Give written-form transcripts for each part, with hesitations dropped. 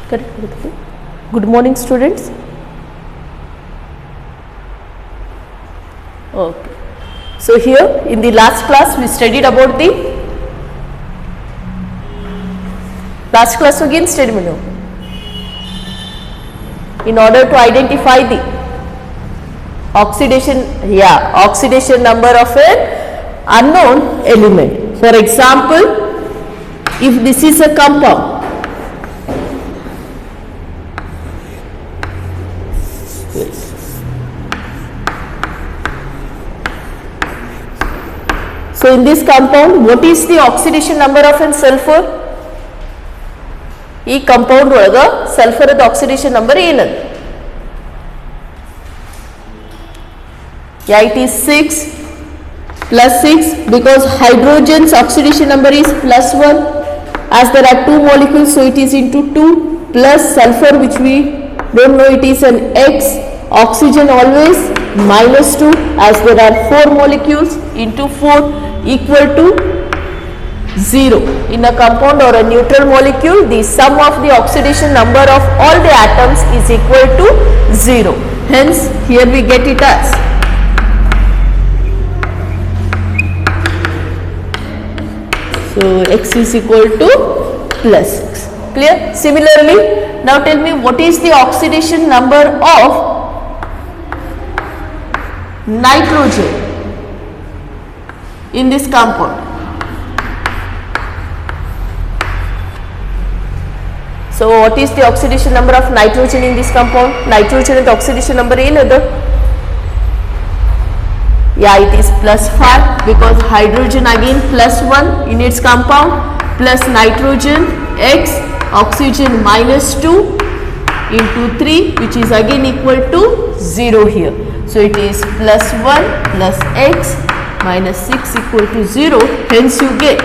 Correct. Good morning, students. Okay. So here in the last class we studied about the last class again study menu. In order to identify the oxidation number of an unknown element. For example, if this is a compound, so in this compound, what is the oxidation number of an sulfur? ಈ compound ಒಳಗ sulphur oxidation number ಏನದು? Yeah, it is 6 plus 6 because hydrogen's oxidation number is plus 1 as there are 2 molecules, so it is into 2 plus sulfur which we don't know, it is an X, oxygen always minus 2 as there are 4 molecules into 4 equal to 0. In a compound or a neutral molecule, the sum of the oxidation number of all the atoms is equal to 0. Hence, here we get it as so X is equal to plus 6. Clear? Similarly, now tell me what is the oxidation number of nitrogen in this compound? So what is the oxidation number of nitrogen in this compound? Nitrogen and oxidation number ಏನದು? Yeah, it is plus 5 because hydrogen again plus 1 in its compound plus nitrogen X, oxygen minus 2 into 3 which is again equal to 0 here. So it is plus 1 plus X minus 6 equal to 0. Hence you get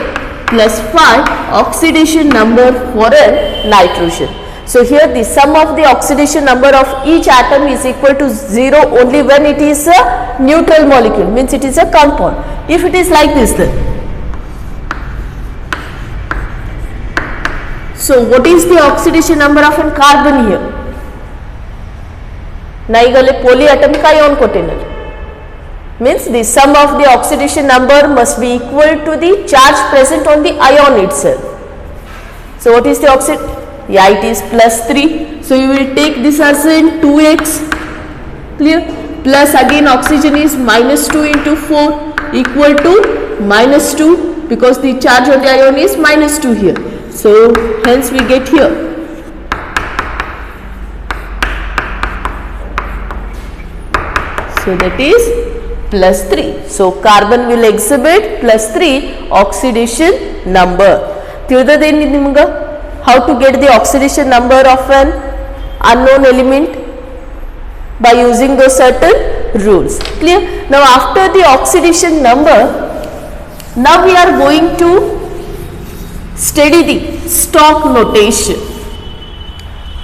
plus 5 oxidation number for a nitrogen. So here the sum of the oxidation number of each atom is equal to 0 only when it is a neutral molecule, means it is a compound. If it is like this then, so what is the oxidation number of a carbon here? Na igale poly atom ka ion kottene, means the sum of the oxidation number must be equal to the charge present on the ion itself. So what is the oxidation? Yeah, it is plus 3. So you will take this as in 2x. Clear? Plus again oxygen is minus 2 into 4 equal to minus 2 because the charge on the ion is minus 2 here. So hence we get here so that is plus 3. So carbon will exhibit plus 3 oxidation number. ತಿಳಿದದೇನು ನಿಮಗೆ? How to get the oxidation number of an unknown element? By using those certain rules. Clear? Now after the oxidation number, now we are going to study the stock notation.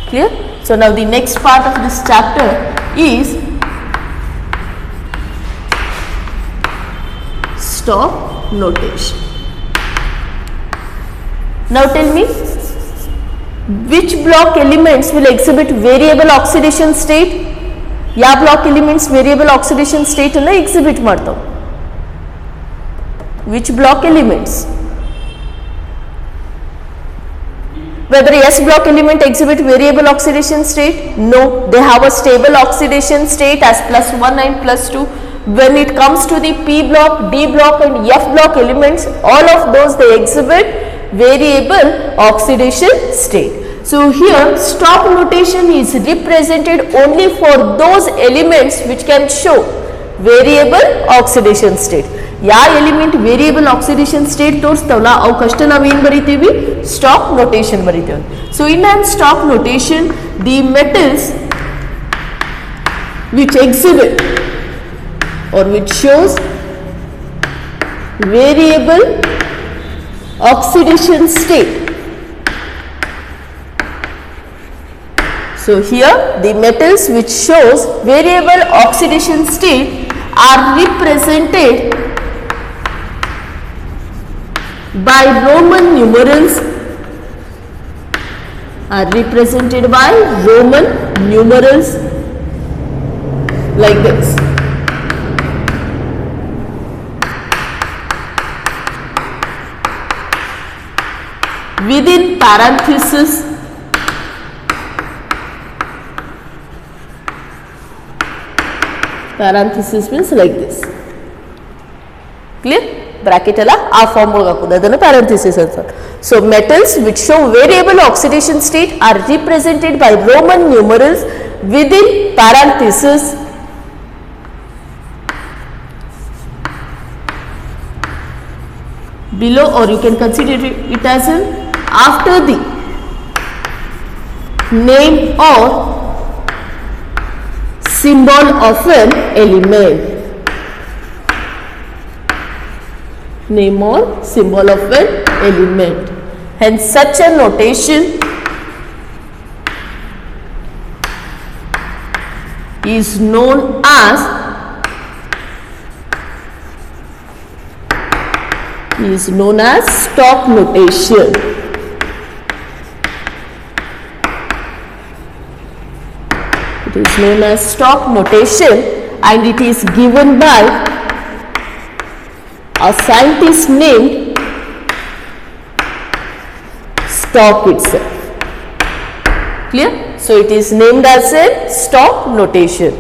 Clear? So now the next part of this chapter is stock notation. Now tell me, which block elements will exhibit variable oxidation state? ಯಾವ block elements variable oxidation state ಅನ್ನು exhibit ಮಾಡ್ತಾವೆ? Which block elements? Whether S block element exhibit variable oxidation state? No, they have a stable oxidation state as plus 1 and plus 2. When it comes to the P block, D block and F block elements, all of those they exhibit variable oxidation state. So here stock notation is represented only for those elements which can show variable oxidation state. ಯಾವ element variable oxidation state ತೋರಿಸ್ತಾವಲ್ಲ ಅವಕ್ಕಷ್ಟೇ ನಾವೇನು ಬರಿತೀವಿ? Stock notation ಬರಿತೀವಿ. So in on stock notation the metals which exhibit or which shows variable oxidation state. So here the metals which shows variable oxidation state are represented by Roman numerals are represented by Roman numerals like this. Within parenthesis, parenthesis means like this. Clear? Bracket alla ಆ form ಒಳಗೆ ಹಾಕೋದು ಅದನ್ನು parenthesis ಅಂತ. So metals which show variable oxidation state are represented by Roman numerals within parenthesis below, or you can consider it as an after the name or symbol of an element. Name or symbol of an element. Hence such a notation is known as stock notation. It is known as stock notation and it is given by a scientist named Stock itself. Clear? So it is named as a stock notation.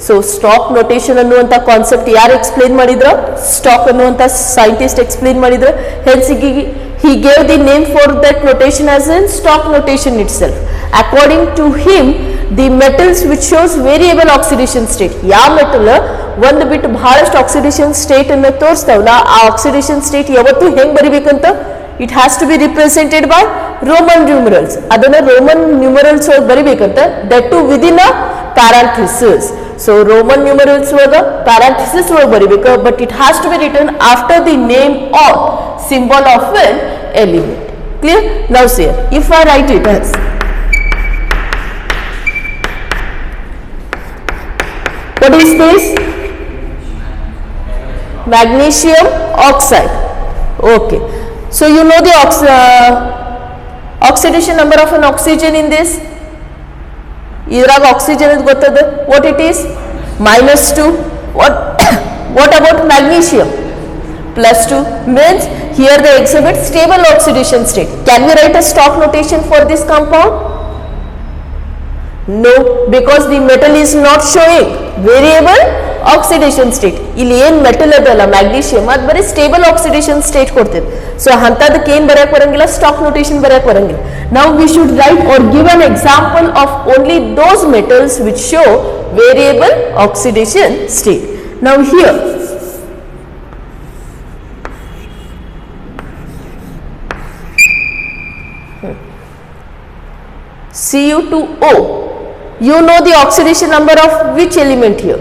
So stock notation ಅನ್ನುವಂತ concept ಯಾರು explain ಮಾಡಿದ್ರು? Stock ಅನ್ನುವಂತ scientist explain ಮಾಡಿದ್ರು. Hence he gave the name for that notation as in stock notation itself. According to him, the metals which shows variable oxidation state, ಯಾವ metal ಒಂದು ಬಿಟ್ಟು ಬಹಳಷ್ಟು oxidation state ಅನ್ನು ತೋರಿಸ್ತಾವಲ್ಲ, ಆ ಆಕ್ಸಿಡೇಷನ್ ಸ್ಟೇಟ್ ಯಾವತ್ತು ಹೆಂಗ್ ಬರಿಬೇಕಂತ, it has to be represented by roman numerals. ಅದನ್ನ ರೋಮನ್ ನ್ಯೂಮರಲ್ಸ್ ಒಳಗೆ ಬರಿಬೇಕಂತ, that to within a parenthesis. So roman numerals ಒಳಗೆ ಪ್ಯಾರಂಥಿಸಿಸ್ ಒಳಗೆ ಬರಿಬೇಕು, but it has to be return after the name or symbol of an element. Clear? Now see, if I write it as what is this? Magnesium oxide. Okay. So you know the oxidation number of an oxygen in this. Idrag oxygen is gottadu. What it is? -2. What about magnesium? +2 means here they exhibit stable oxidation state. Can we write a stock notation for this compound? No, because the metal is not showing variable oxidation state. ಇಲ್ಲಿ ಏನು metal ಅದಲ್ಲ magnesium ಅದು ಬರೀ stable oxidation state ಕೊಡ್ತದೆ. So ಅಂಥದಕ್ಕೆ ಏನು ಬರೆಯಕ್ಕೆ ಬರಂಗಿಲ್ಲ, stock notation ಬರೆಯಕ್ಕೆ ಬರಂಗಿಲ್ಲ. Now we should write or give an example of only those metals which show variable oxidation state. Now here Cu2O, you know the oxidation number of which element here?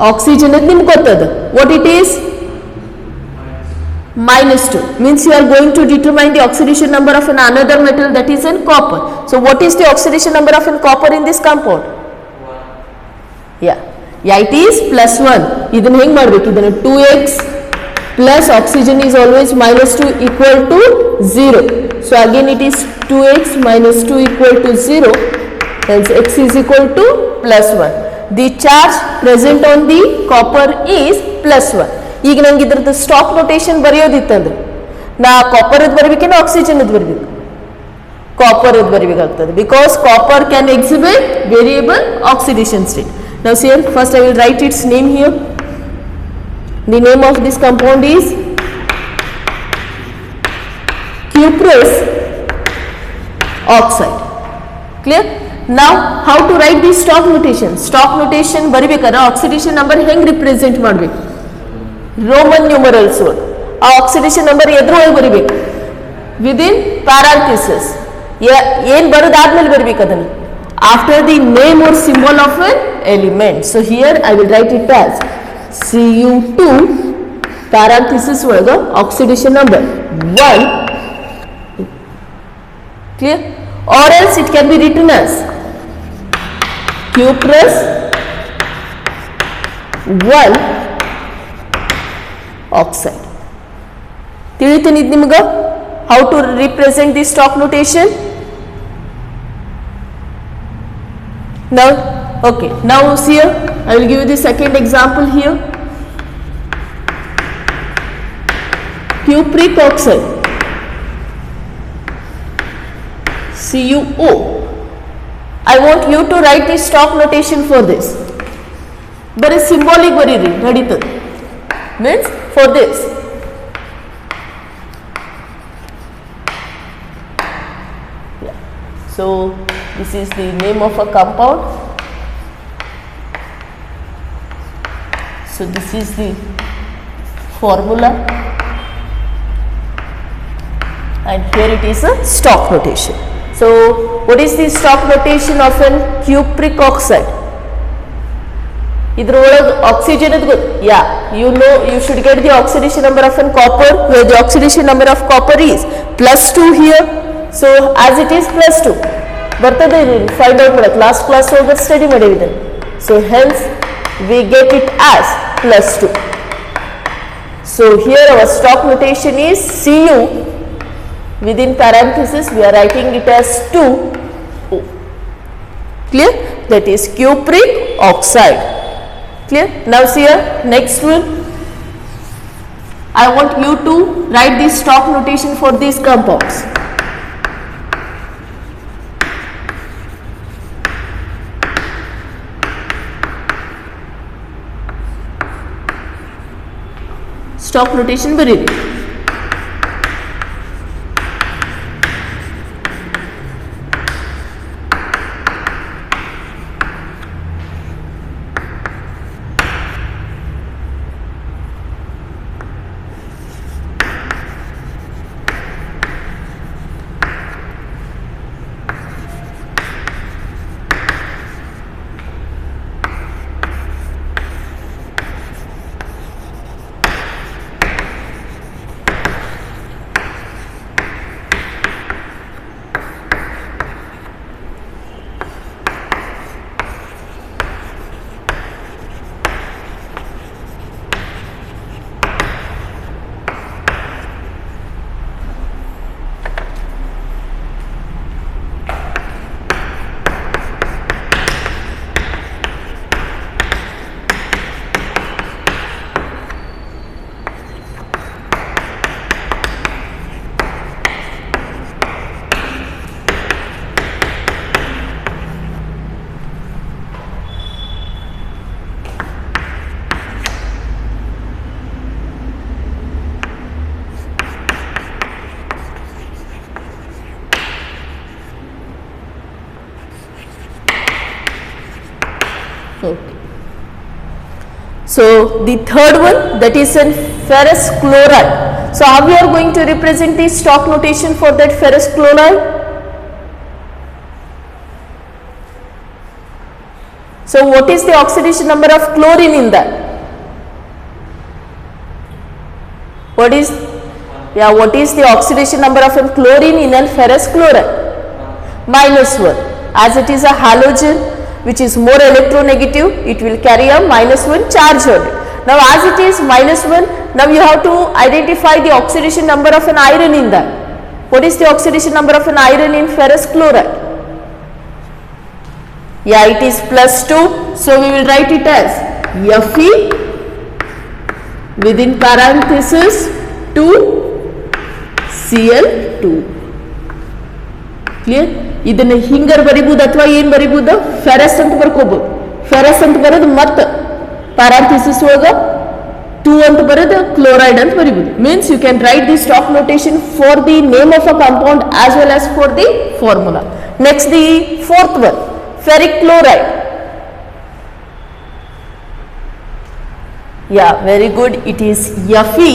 Oxygen is nimge gottadu. What it is? -2 means you are going to determine the oxidation number of another metal, that is in copper. So what is the oxidation number of copper in this compound? Yeah, it is +1. ಇದನ್ನ ಹೆಂಗ್ ಮಾಡಬೇಕು? ಇದನ್ನ 2x plus oxygen is always -2 equal to 0. So again it is 2x minus 2 equal to 0, hence x is equal to +1. The charge present on the copper is +1. ಈಗ ನಂಗೆ ಇದ್ರದ್ದು stock notation ಬರೆಯೋದಿತ್ತಂದ್ರೆ ನಾ copper ಅದು ಬರಬೇಕೇನೋ oxygen ಅದು ಬರಬೇಕು? Copper ಅದು ಬರಬೇಕಾಗ್ತದೆ, because copper can exhibit variable oxidation state. Now see here, first I will write its name here. The name of this compound is cuprous oxide. Clear? Now how to write the stock notation? Stock notation ಬರಿಬೇಕಾದ್ರೆ oxidation number ಹೆಂಗ್ represent ಮಾಡಬೇಕು? Roman numerals ಒಳಗೆ ಆ oxidation number ಎದುರೊಳಗೆ ಬರಿಬೇಕು, within parenthesis. ಏನು ಬರೋದಾದ್ಮೇಲೆ ಬರಬೇಕು ಅದನ್ನು, after the name or symbol of an element. So here I will write it as Cu2 parenthesis ಒಳಗೆ oxidation number 1. Clear? Or else it can be written as cuprous 1 oxide. ತಿಳಿತೇನೆ ಇದು ನಿಮಗೆ? how to represent the stock notation? Now, okay, now see here, I will give you the second example here. Cupric oxide, CuO. I want you to write the stock notation for this. But it's symbolic bariri, naditadu. Means for this. Yeah. So this is the name of a compound. So this is the formula. And here it is a stock notation. So what is the stock notation of an cupric oxide? Idrolage oxygen is good. Yeah, you know, you should get the oxidation number of an copper, where the oxidation number of copper is +2 here. So as it is +2. Find out last class over study madivide. So hence we get it as +2. So here our stock notation is Cu. Within parenthesis we are writing it as 2O. Clear? That is cupric oxide. Clear? Now see here, next one. I want you to write the stock notation for these compounds. Stock notation bariri. Okay. So the third one, that is an ferrous chloride. So how we are going to represent the stock notation for that ferrous chloride? So what is the oxidation number of chlorine in that? What is the oxidation number of a chlorine in a ferrous chloride? -1. As it is a halogen which is more electronegative, it will carry a -1 charge on it. Now as it is -1, now you have to identify the oxidation number of an iron in that. What is the oxidation number of an iron in ferrous chloride? Yeah, it is +2. So we will write it as Fe within parenthesis 2Cl2. Clear? ಇದನ್ನ ಹಿಂಗರ್ ಬರಿಬಹುದು ಅಥವಾ ಏನು ಬರಿಬಹುದು? Ferrous ಅಂತ ಬರ್ಕೋಬಹುದು. Ferrous ಅಂತ ಬರೋದು ಮತ್ತೆ parenthesis ಒಳಗ 2 ಅಂತ ಬರೋದು ಕ್ಲೋರೈಡ್ ಅಂತ ಬರಿಬಹುದು. Means you can write the stock notation for the name of a compound as well as for the formula. Next, the fourth one, ferric chloride. Yeah, very good. It is Fe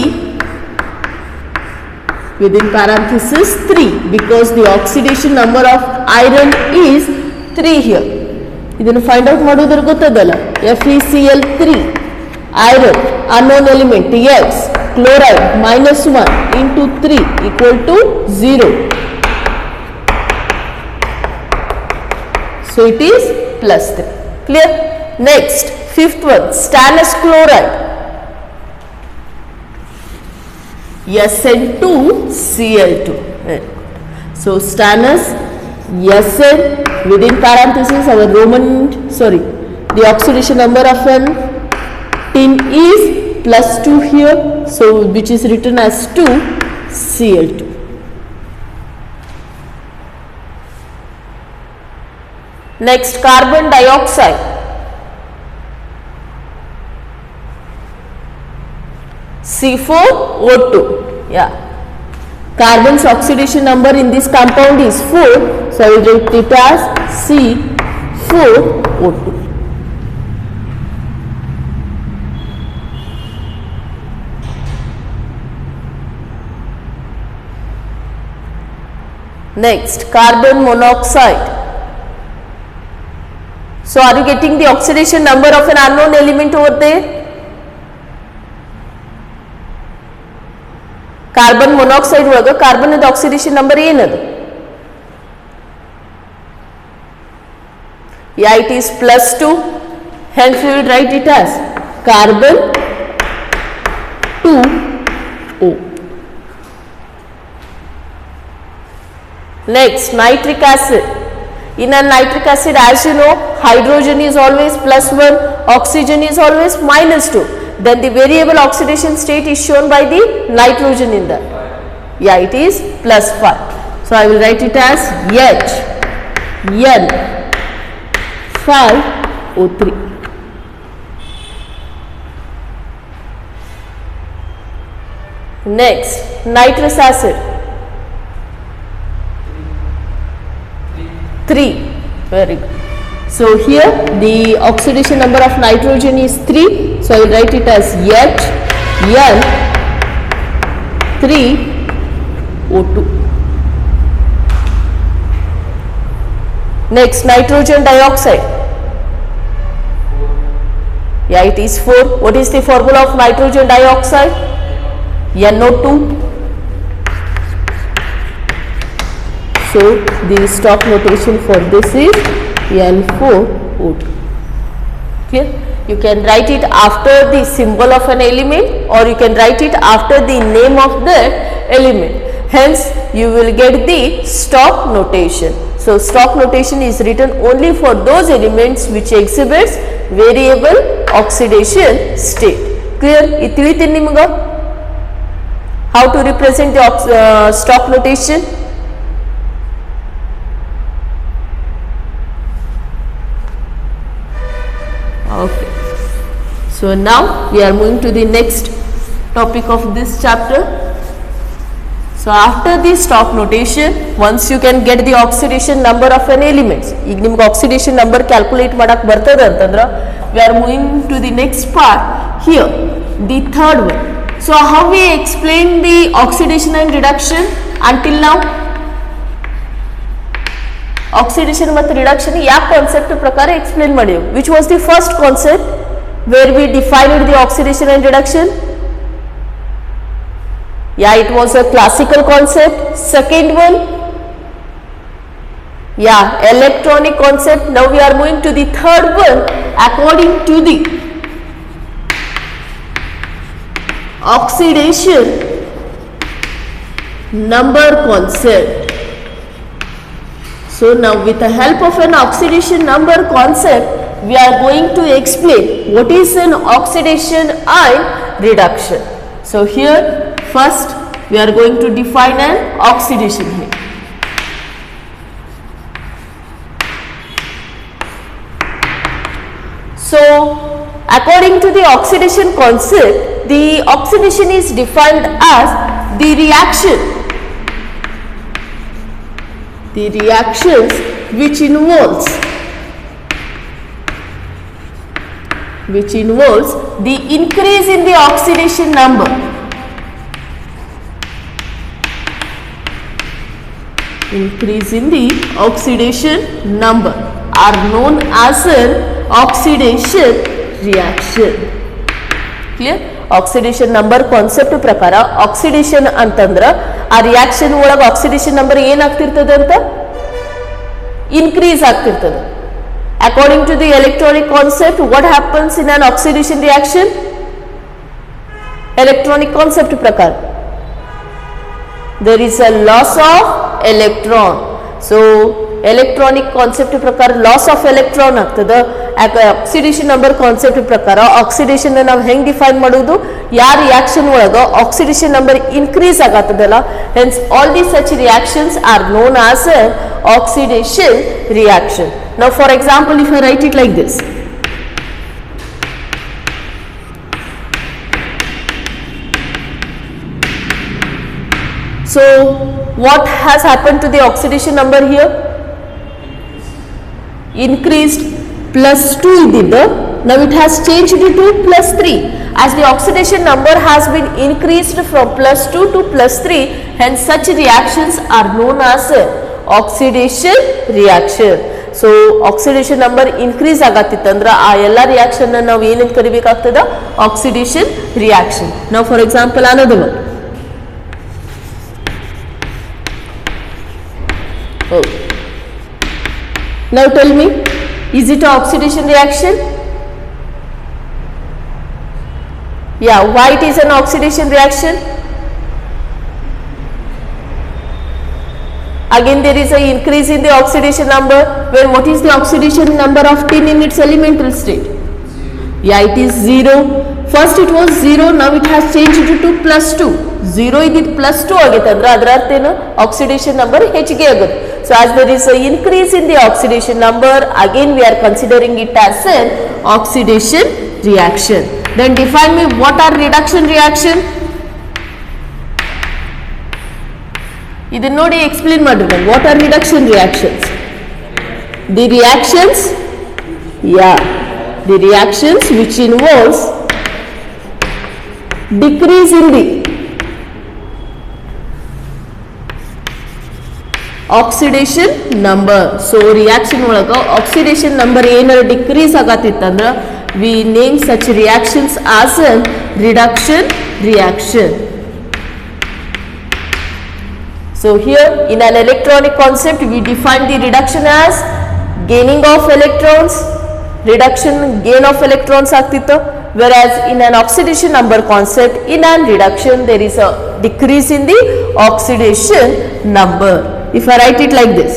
within parenthesis 3, because the oxidation number of iron is 3 here. ಇದನ್ನು find out ಮಾಡೋದ್ರ ಗೊತ್ತದಲ್ಲ. FeCl3, iron, unknown element X, chloride -1 into 3 equal to 0. So it is +3. Clear? Next, fifth one, stannous chloride. SN2Cl2. So stannous Sn within parenthesis our the oxidation number of an tin is +2 here, so which is written as 2Cl2. Next, carbon dioxide. C4O2. Yeah. Carbon's oxidation number in this compound is 4, so I will write it as C4O2. Next, carbon monoxide. So are you getting the oxidation number of an unknown element over there? Carbon monoxide ಒಳಗ carbon the oxidation number ಏನದು? Yeah, it is +2. Hence we will write it as carbon 2O. Next, nitric acid. In a nitric acid, as you know, hydrogen is always +1, oxygen is always -2. Then the variable oxidation state is shown by the nitrogen in that. Yeah, it is +5. So I will write it as HN5O3. Next, nitrous acid. 3. Very good. So here the oxidation number of nitrogen is 3. So I will write it as HN3O2. Next, nitrogen dioxide. Yeah, it is 4. What is the formula of nitrogen dioxide? NO2. So the stock notation for this is N4O2. Clear? You can write it after the symbol of an element, or you can write it after the name of the element. Hence you will get the stock notation. So stock notation is written only for those elements which exhibits variable oxidation state. Clear? It ತಿಳಿತೇನೆ ನಿಮಗೆ how to represent the stock notation? Okay. So now we are moving to the next topic of this chapter. So after the stock notation, once you can get the oxidation number of an elements, ಈಗ ನಿಮಗೆ oxidation number calculate ಮಾಡಕ್ ಬರ್ತದ ಅಂತಂದ್ರ we are moving to the next part. Here the third one. So how we explain the oxidation and reduction until now? Oxidation ಮತ್ತು reduction ಯಾವ concept ಪ್ರಕಾರ explain ಮಾಡಿವಿ? Which was the first concept where we defined the oxidation and reduction? Yeah, it was a classical concept. Second one, yeah, electronic concept. Now we are moving to the third one according to the oxidation number concept. So now with the help of an oxidation number concept, we are going to explain what is an oxidation and reduction. So here first we are going to define an oxidation here. So according to the oxidation concept, the oxidation is defined as the reactions which involves the increase in the oxidation number are known as an oxidation reaction. Clear? Oxidation number concept ಪ್ರಕಾರ oxidation ಅಂತಂದ್ರ ಆ reaction ಒಳಗೆ oxidation number ಏನಾಗ್ತಿರ್ತದೆ ಅಂತ increase ಆಗ್ತಿರ್ತದೆ. According to the electronic concept, what happens in an oxidation reaction? Electronic concept ಪ್ರಕಾರ there is a loss of electron. So electronic concept ಪ್ರಕಾರ loss of electron ಆಗ್ತದೆ. Oxidation number concept ಪ್ರಕಾರ oxidation ನಾವು ಹೆಂಗ್ define ಮಾಡೋದು, ಯಾವ reaction ಒಳಗ oxidation number increase ಆಗತ್ತದಲ್ಲ, hence all the such reactions are known as oxidation reaction. Now for example, if I write it like this, so what has happened to the oxidation number here? Increased. Plus 2 ididda, now it has changed to plus 3. As the oxidation number has been increased from plus 2 to plus 3, hence such reactions are known as oxidation reaction. So oxidation number increase ಆಗತ್ತಿತ್ತಂದ್ರ ಆ ಎಲ್ಲ reaction ನ ನಾವು ಏನಂತ ಕರಿಬೇಕಾಗ್ತದ, oxidation reaction. Now for example, another one. Oh. Now tell me, is it an oxidation reaction? Yeah, why it is an oxidation reaction? Again there is a increase in the oxidation number. When what is the oxidation number of tin in its elemental state? Yeah, it is 0. First it was 0, now it has changed to plus 2. 0 idid plus 2 agite andre adar arth enu, oxidation number ಹೆಚ್ಚಿಗೆ ಆಗುತ್ತೆ. So as there is a increase in the oxidation number, again we are considering it as an oxidation reaction. Then define me what are reduction reaction. Idan nodi explain madre, what are reduction reactions? The reactions, yeah, the reactions which involves decrease in the oxidation number. So reaction ಒಳಗ oxidation number ಏನಾರ decrease ಆಗತ್ತಿತ್ತಂದ್ರ we name such reactions as a reduction reaction. So here in an electronic concept we define the reduction as gaining of electrons, reduction gain of electrons ಆಗ್ತಿತ್ತು. Whereas in an oxidation number concept, in an reduction there is a decrease in the oxidation number. If I write it like this,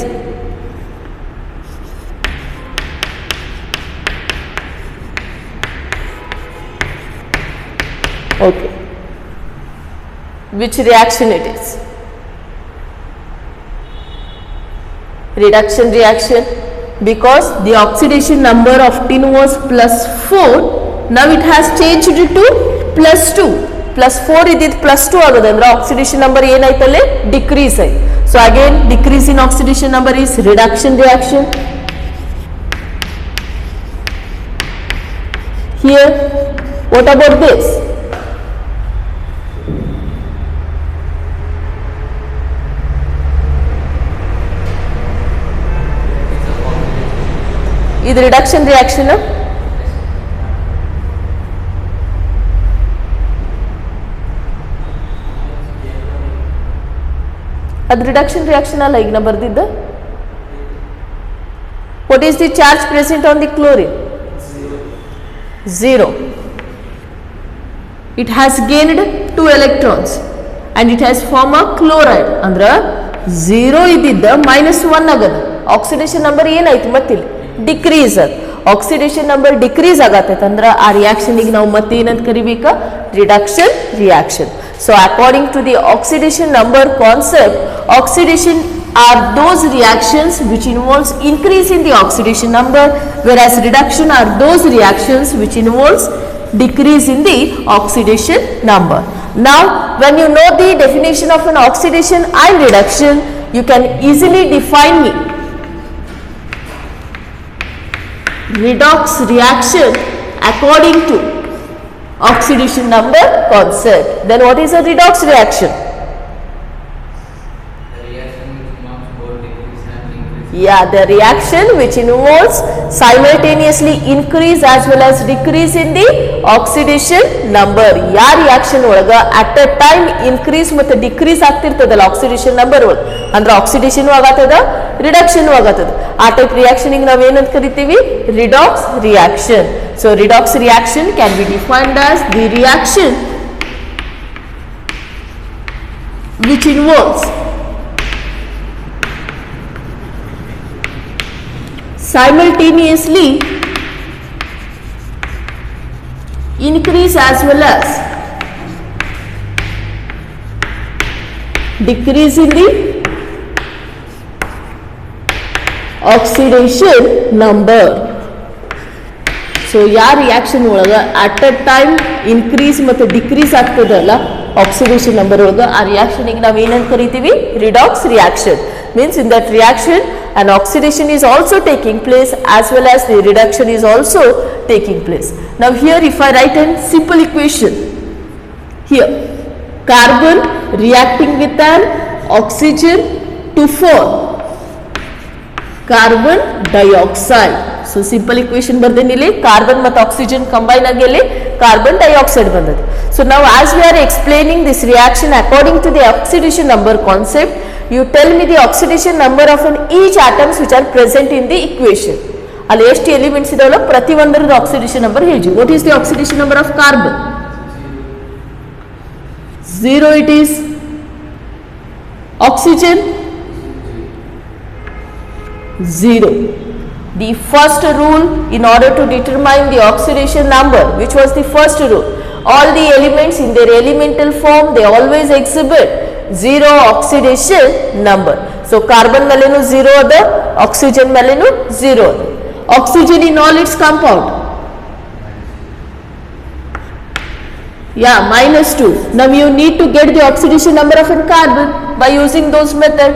okay, which reaction it is? Reduction reaction, because the oxidation number of tin was plus 4, now it has changed to plus 2. Plus 4 idid plus 2 ಆಗೋದಂದ್ರೆ oxidation number ಏನಾಯ್ತಲ್ಲೇ decrease ಆಯ್ತು. So again decrease in oxidation number is reduction reaction. Here what about this? ಇದು reduction reaction. ಅದು reduction reaction ಅಲ್ಲ ಈಗ ನಾ ಬರ್ದಿದ್ದ. What is the charge present on the chlorine? 0. It has gained 2 electrons and it has formed a chloride. ಅಂದ್ರ 0 ಇದ್ದಿದ್ದ -1 ಆಗದ. Oxidation number ಏನಾಯ್ತು ಮತ್ತಿಲ್ಲಿ ಡಿಕ್ರೀಸ್ ಅದ. ಆಕ್ಸಿಡೇಷನ್ ನಂಬರ್ ಡಿಕ್ರೀಸ್ ಆಗತ್ತೈತೆ ಅಂದ್ರ ಆ ರಿಯಾಕ್ಷನ್ಗೆ ನಾವು ಮತ್ತೆ ಏನಂತ ಕರಿಬೇಕಾ, reduction reaction. So according to the oxidation number concept, oxidation are those reactions which involves increase in the oxidation number, whereas reduction are those reactions which involves decrease in the oxidation number. Now when you know the definition of an oxidation and reduction, you can easily define me redox reaction according to oxidation number concept. Then what is a redox reaction? The reaction which involves both decrease and increase. Yeah, the reaction which involves simultaneously increase as well as decrease in the oxidation number. Ya reaction ಒಳಗ at a time increase ಮತ್ತೆ decrease ಆಗ್ತಿರ್ತದಲ್ಲ oxidation number ಒಳಗ, ಅಂದ್ರೆ oxidation ಆಗತ್ತದ reduction ಆಗತ್ತದ. ಆ type reaction ಗೆ ನಾವು ಏನಂತ ಕರಿತೀವಿ, redox reaction. So redox reaction can be defined as the reaction which involves simultaneously increase as well as decrease in the oxidation number. So या रिएक्शन ಒಳಗ at a time increase ಮತ್ತು decrease ಆಗ್ತದಲ್ಲ oxidation number ಒಳಗ ಆ reaction ಗೆ ನಾವು ಏನಂತ ಕರಿತೀವಿ redox reaction. Means in that reaction an oxidation is also taking place as well as the reduction is also taking place. Now here if I write a simple equation, here carbon reacting with an oxygen to form carbon dioxide. So simple equation ಬರ್ದೇನಿಲ್ಲಿ carbon ಮತ್ತು oxygen combine ಆಗಲಿ carbon dioxide ಬಂದದ್ದು. So now as we are explaining this reaction according to the oxidation number concept, you tell me the oxidation number of each atoms which are present in the equation. ಅಲ್ಲಿ ಎಷ್ಟು elements ಇದಾವಲ್ಲ ಪ್ರತಿ ಒಂದರದ್ದು oxidation number ಹೇಳಿ. What is the oxidation number of carbon? 0 it is. Oxygen 0. The first rule in order to determine the oxidation number, which was the first rule, all the elements in their elemental form they always exhibit 0 oxidation number. So carbon melenu 0 ada, oxygen melenu 0 ada. Oxygen in all its compound, yeah, -2. Now you need to get the oxidation number of a carbon by using those method.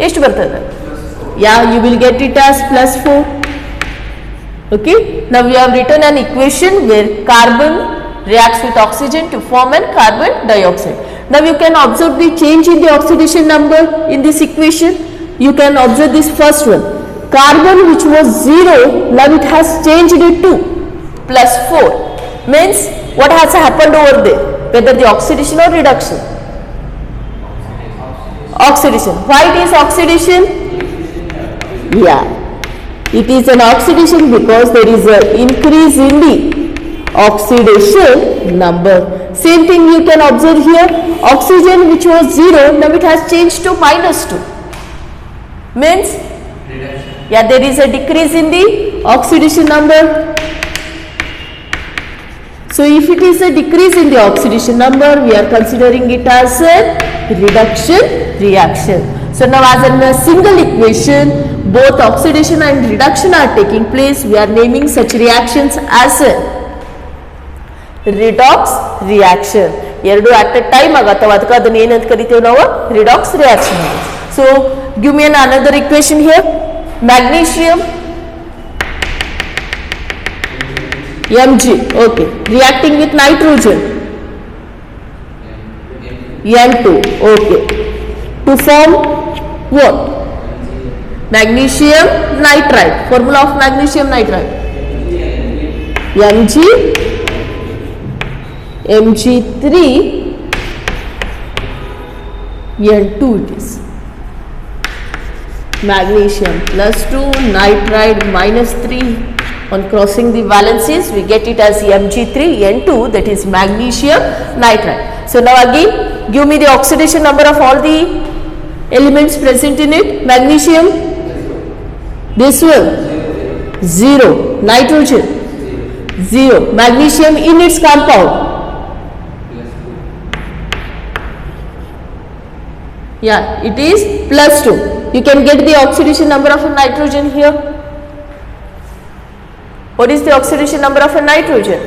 ಎಷ್ಟು ಬರ್ತದೆ? Yeah, you will get it as +4. Okay, now we have written an equation where carbon reacts with oxygen to form an carbon dioxide. Now you can observe the change in the oxidation number in this equation. You can observe this first one, carbon which was 0, now it has changed it to +4. Means what has happened over there, whether the oxidation or reduction? Oxidation. Why it is oxidation? Yeah, it is an oxidation because there is an increase in the oxidation number. Same thing you can observe here, oxygen which was 0, now it has changed to -2. Means, yeah, there is a decrease in the oxidation number. So if it is a decrease in the oxidation number, we are considering it as a reduction reaction. So now as in a single equation, both oxidation and reduction are taking place. We are naming such reactions as a redox reaction. ಎರಡು at a time ಆಗತ್ತವ, ಅದಕ್ಕೆ ಅದನ್ನ ಏನಂತ ಕರಿತೀವಿ ನಾವು redox reaction. So give me another equation here. Magnesium Mg, okay, reacting with nitrogen N2, okay, to form what? Magnesium nitride. Formula of magnesium nitride, Mg Mg3 N2 it is. Magnesium +2, nitride -3. On crossing the valencies, we get it as Mg3N2, that is magnesium nitride. So now again, give me the oxidation number of all the elements present in it. Magnesium, this one 0, nitrogen 0, magnesium in its compound, yeah, it is +2. You can get the oxidation number of a nitrogen here. What is the oxidation number of a nitrogen?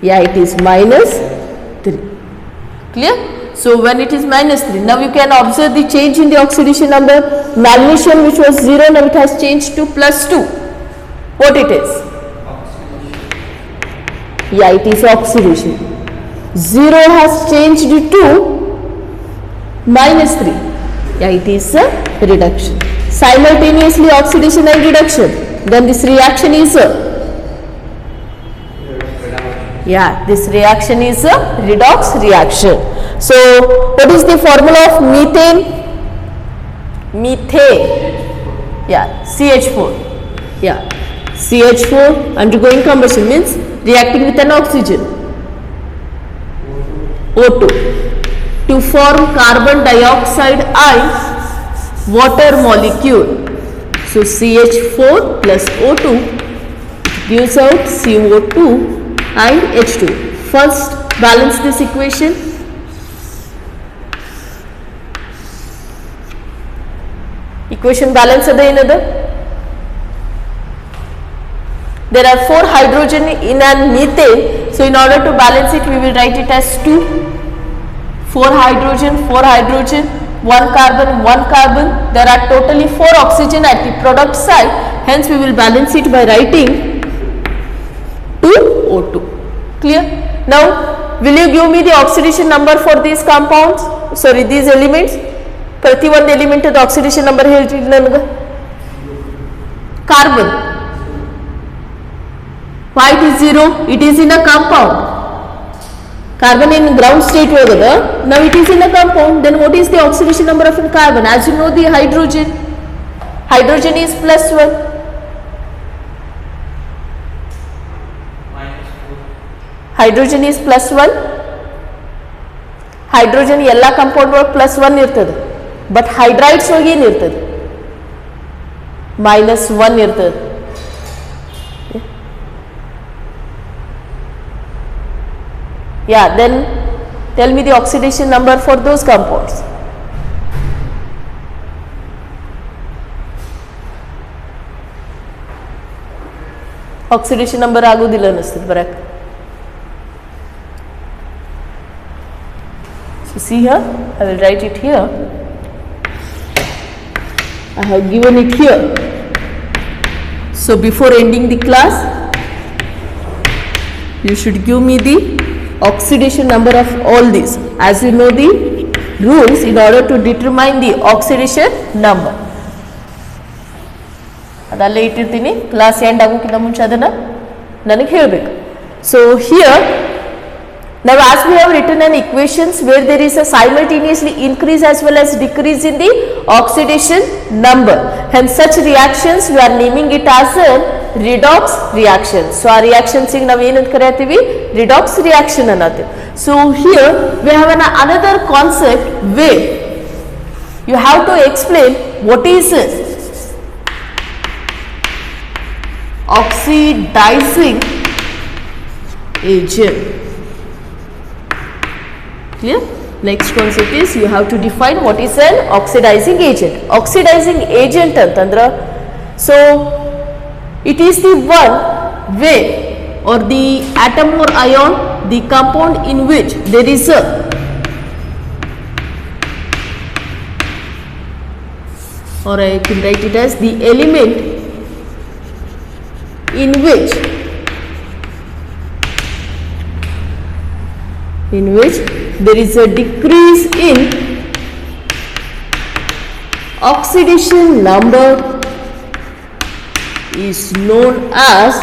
Yeah, it is -3. Clear? So when it is -3, now you can observe the change in the oxidation number. Magnesium which was 0, now it has changed to +2. What it is? Yeah, it is oxidation. 0 has changed to -3. Yeah, it is a reduction. Simultaneously oxidation and reduction, then this reaction is a, yeah, this reaction is a redox reaction. So what is the formula of methane? Methane, yeah, CH4, yeah, CH4 undergoing combustion means reacting with an oxygen. O2 to form carbon dioxide and water molecule. So CH4 plus O2 gives out CO2 and H2. First balance this equation. Equation balance ada ಏನದು? There are 4 hydrogen in an methane. So in order to balance it, we will write it as 2. 4 hydrogen, 1 carbon, 1 carbon. There are totally 4 oxygen at the product side. Hence we will balance it by writing 2O2. Clear? Now, will you give me the oxidation number for these compounds? Sorry, these elements. ಪ್ರತಿ ಒಂದು element oxidation number ಹೇಳ್ರಿ ನನಗೆ. Carbon. Why it is 0? It is in a compound. Carbon in ground state ಹೋಗದ. Now it is in a compound. Then what is the oxidation number of carbon? As you know, the hydrogen. Hydrogen is +1. Hydrogen is +1. Hydrogen ಎಲ್ಲ compound ಒಳಗೆ +1 ಇರ್ತದೆ. But hydrides ಒಳಗೆ ಏನು ಇರ್ತದೆ? -1 ಇರ್ತದೆ. Yeah, then tell me the oxidation number for those compounds. Oxidation number ಆಗೋದಿಲ್ಲ ಅನಿಸ್ತದೆ ಬರಕ್ಕೆ. So see here, I will write it here. I have given it here. So before ending the class, you should give me the oxidation number of all these. As you know the rules in order to determine the oxidation number. ಅದಲ್ಲೇ ಇಟ್ಟಿರ್ತೀನಿ, class end ಆಗೋಕ್ಕಿಂತ ಮುಂಚೆ ಅದನ್ನು ನನಗೆ ಹೇಳಬೇಕು. So here, now as we have written an equations where there is a simultaneously increase as well as decrease in the oxidation number. Hence such reactions we are naming it as a redox reaction. So our reactions ಗೆ ನಾವು ಏನಂತ ಕರೆಯುತ್ತೀವಿ? Redox reaction ಅನ್ನತ್ತೀವಿ. So here we have another concept where you have to explain what is oxidizing agent. Clear? Next concept is you have to define what is an oxidizing agent. Oxidizing agent antandra, so it is the one where or the atom or ion, the compound in which there is a or I can write it as the element in which there is a decrease in oxidation number is known as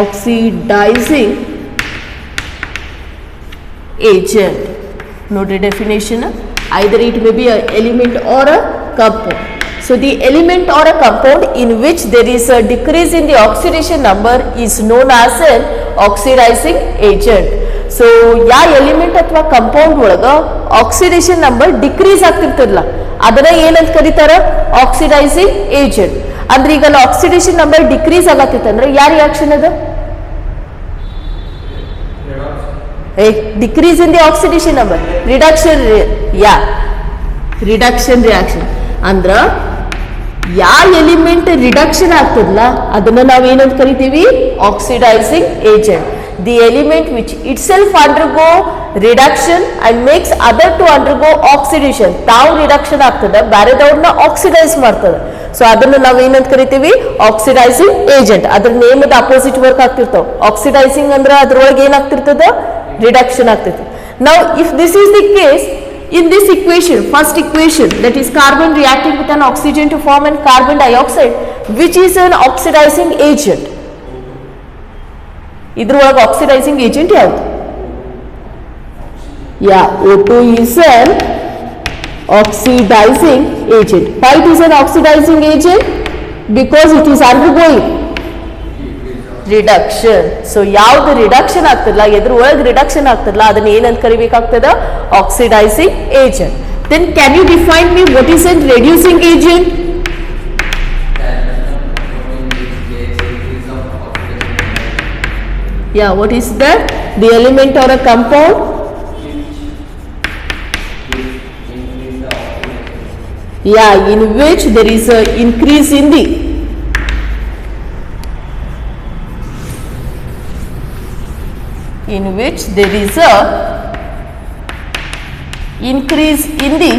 oxidizing agent. Note the definition. Either it may be an element or a compound. So the element or a compound in which there is a decrease in the oxidation number is known as an oxidizing agent. So ಯಾವ element ಅಥವಾ compound ಒಳಗ oxidation number decrease ಆಗ್ತಿರ್ತದಲ್ಲ ಅದನ್ನ ಏನಂತ ಕರೀತಾರ? Oxidising agent. ಅಂದ್ರೆ ಈಗ oxidation number decrease ಆಗತ್ತಿತ್ತಂದ್ರೆ ಯಾವ reaction ಅದ? Decrease in the oxidation number, reduction. Reduction reaction ಅಂದ್ರ ಯಾವ ಎಲಿಮೆಂಟ್ ರಿಡಕ್ಷನ್ ಆಗ್ತದಲ್ಲ ಅದನ್ನ ನಾವು ಏನಂತ ಕರಿತೀವಿ? Oxidising agent. The element which itself undergo reduction and makes other to undergo oxidation. ತಾವು ರಿಡಕ್ಷನ್ ಆಗ್ತದ, ಬೇರೆದವ್ರನ್ನ ಆಕ್ಸಿಡೈಸ್ ಮಾಡ್ತದ. ಸೊ ಅದನ್ನ ನಾವು ಏನಂತ ಕರಿತೀವಿ? Oxidising agent. ಅದ್ರ ನೇಮದ ಅಪೋಸಿಟ್ ವರ್ಕ್ ಆಗ್ತಿರ್ತಾವ. ಆಕ್ಸಿಡೈಸಿಂಗ್ ಅಂದ್ರೆ ಅದ್ರೊಳಗೆ ಏನಾಗ್ತಿರ್ತದ? Reduction ಆಗ್ತಿರ್ತದೆ. Now if this is the case, in this equation, first equation, that is carbon reacting with an oxygen to form an carbon dioxide, which is an oxidizing agent. ಇದ್ರೊಳಗೆ oxidising agent ಯಾವುದು? O2 is an oxidizing agent. Why it is an oxidizing agent? Because it is undergoing reduction. So ಯಾವ್ದು reduction ಆಗ್ತಿಲ್ಲ, ಎದ್ರ ಒಳಗೆ reduction ಆಗ್ತಿಲ್ಲ ಅದನ್ನ ಏನಂತ ಕರಿಬೇಕಾಗ್ತದ, oxidising agent. Then can you define me what is an reducing agent? Yeah, what is that? The element or a compound? Yeah, in which there is a increase in the increase in the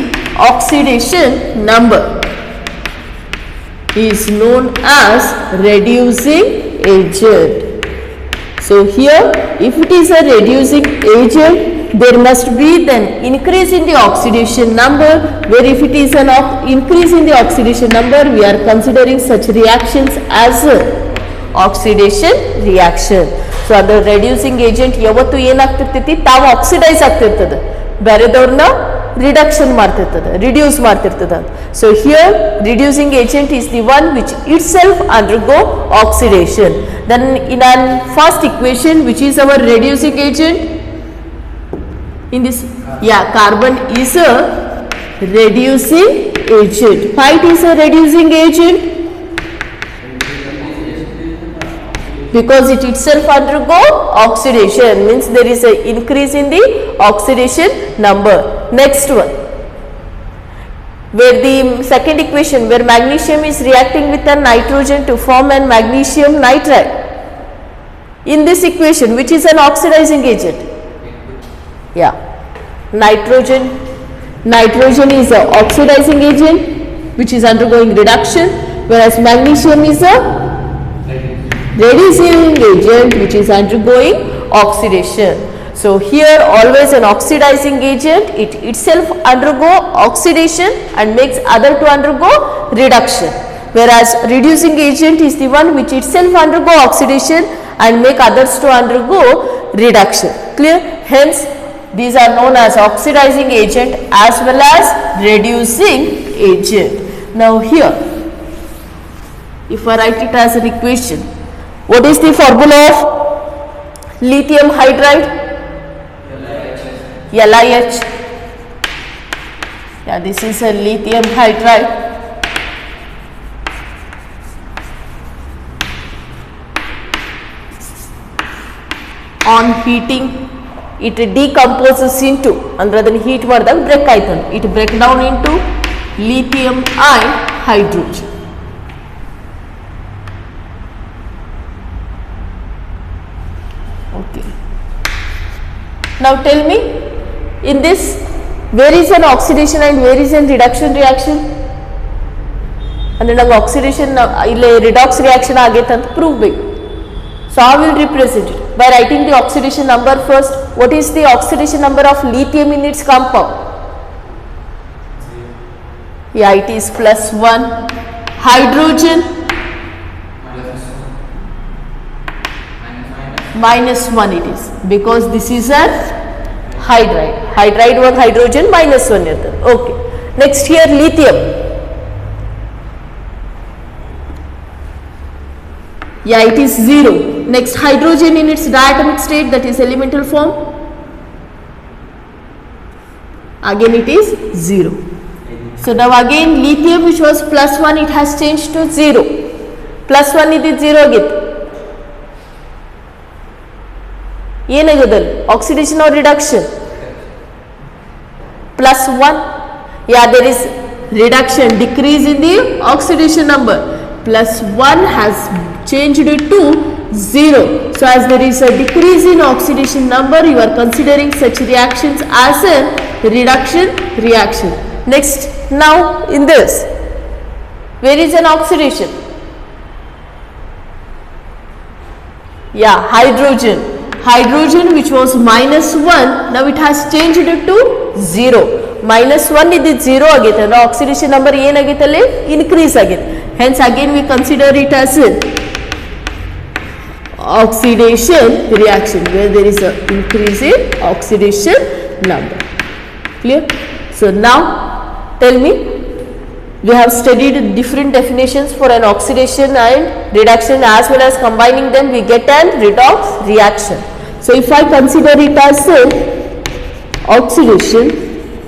oxidation number is known as reducing agent. So here, if it is a reducing agent, there must be then increase in the oxidation number, where if it is an increase in the oxidation number, we are considering such reactions as a oxidation reaction. So ಅದು reducing agent ಯಾವತ್ತು ಏನಾಗ್ತಿರ್ತೈತಿ, ತಾವು oxidise ಆಗ್ತಿರ್ತದೆ, ಬೇರೆದವ್ರನ್ನ reduction ಮಾಡ್ತಿರ್ತದೆ, reduce ಮಾಡ್ತಿರ್ತದೆ. So here reducing agent is the one which itself undergo oxidation. Then in our first equation, which is our reducing agent, in this, yeah, carbon is a reducing agent. Why it is a reducing agent? Because it itself undergo oxidation, means there is a increase in the oxidation number. Next one, where the second equation, where magnesium is reacting with a nitrogen to form an magnesium nitride. In this equation, which is an oxidizing agent? Yeah, nitrogen is a oxidizing agent which is undergoing reduction, whereas magnesium is a reducing agent which is undergoing oxidation. So here always an oxidizing agent, it itself undergo oxidation and makes other to undergo reduction, whereas reducing agent is the one which itself undergo oxidation and make others to undergo reduction. Clear? Hence these are known as oxidizing agent as well as reducing agent. Now here, if I write it as an equation, what is the formula of lithium hydride? LiH. Yeah, this is a lithium hydride. On heating, it decomposes into, ಅಂದ್ರೆ ಅದನ್ನ heat ಮಾಡಿದಾಗ break ಆಯ್ತು, it break down into lithium and hydrogen. Okay. Now tell me, in this, where is an oxidation and where is an reduction reaction? ಅಂದ್ರೆ ನಂಗೆ oxidation ಇಲ್ಲಿ redox reaction ಆಗೈತೆ ಅಂತ prove ಬೇಕು. So I will represent it by writing the oxidation number first. What is the oxidation number of lithium in its compound? Yeah, it is +1. Hydrogen -1 it is, because this is a hydride. Hydride one hydrogen -1 ಇರ್ತದೆ. Okay. Next here lithium. Yeah, it is 0. Next hydrogen in its diatomic state, that is elemental form. Again it is 0. So now again lithium which was +1, it has changed to 0. +1 it is 0 ಆಗಿತ್ತು. ಏನಾಗೋದಲ್ಲಿ oxidation or reduction? +1. Yeah, there is reduction, decrease in the oxidation number. +1 has changed it to 0. So as there is a decrease in oxidation number, you are considering such reactions as a reduction reaction. Next, now in this, where is an oxidation? Yeah, hydrogen. Hydrogen which was -1, now it has changed it to 0. -1 ಇದು 0 ಆಗೈತೆ, ಅಂದ್ರೆ oxidation number ಏನಾಗೈತೆ ಅಲ್ಲಿ increase ಆಗೈತೆ. Hence again we consider it as an oxidation reaction where there is a increase in oxidation number. Clear? So now tell me, We have studied different definitions for an oxidation and reduction, as well as combining them we get an redox reaction. So if I consider it as oxidation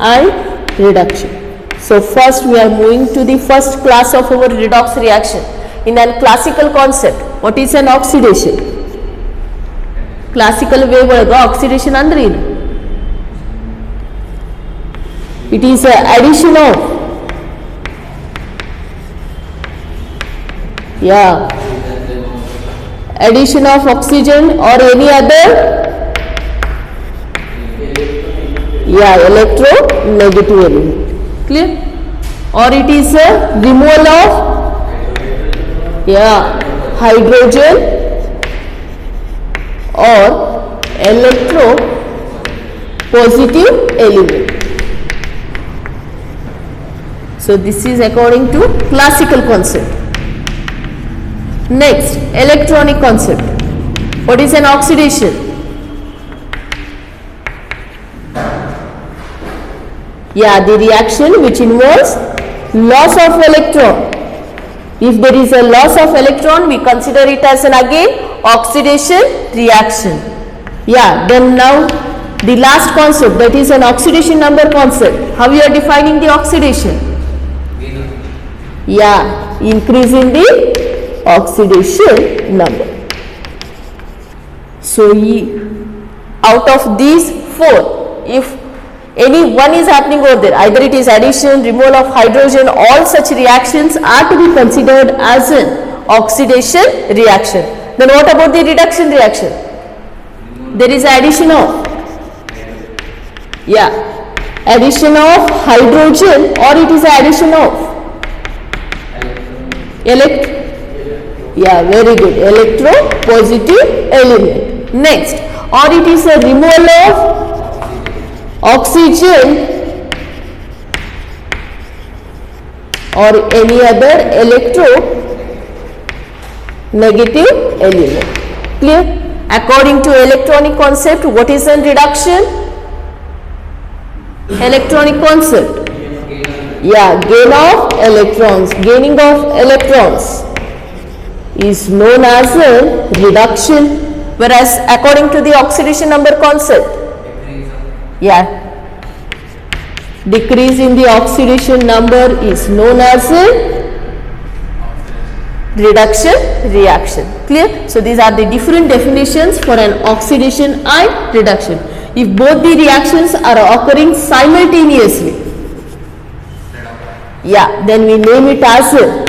and reduction. So first we are moving to the first class of our redox reaction. In a classical concept, what is an oxidation? Classical way ಒಳಗ oxidation ಅಂದ್ರೆ ಏನು? It is a addition of addition of oxygen or any other electronegative element. Clear? Or it is a removal of hydrogen or electropositive element. So this is according to classical concept. Next, electronic concept. What is an oxidation? The reaction which involves loss of electron. If there is a loss of electron, we consider it as an again oxidation reaction. Then now the last concept, that is an oxidation number concept. How you are defining the oxidation? Increase in the oxidation number. So out of these four, if any one is happening over there, either it is addition, removal of hydrogen, all such reactions are to be considered as an oxidation reaction. Then what about the reduction reaction? There is addition of addition of hydrogen, or it is addition of very good, electropositive element. Next, or it is a removal of oxygen or any other electronegative element. Clear? According to electronic concept, what is a reduction? Electronic concept. Gain of electrons. Gaining of electrons is known as a reduction, whereas according to the oxidation number concept, decrease in the oxidation number is known as a reduction reaction. Clear? So these are the different definitions for an oxidation and reduction. If both the reactions are occurring simultaneously, then we name it as a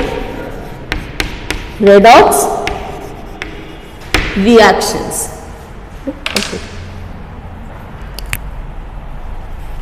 redox reactions.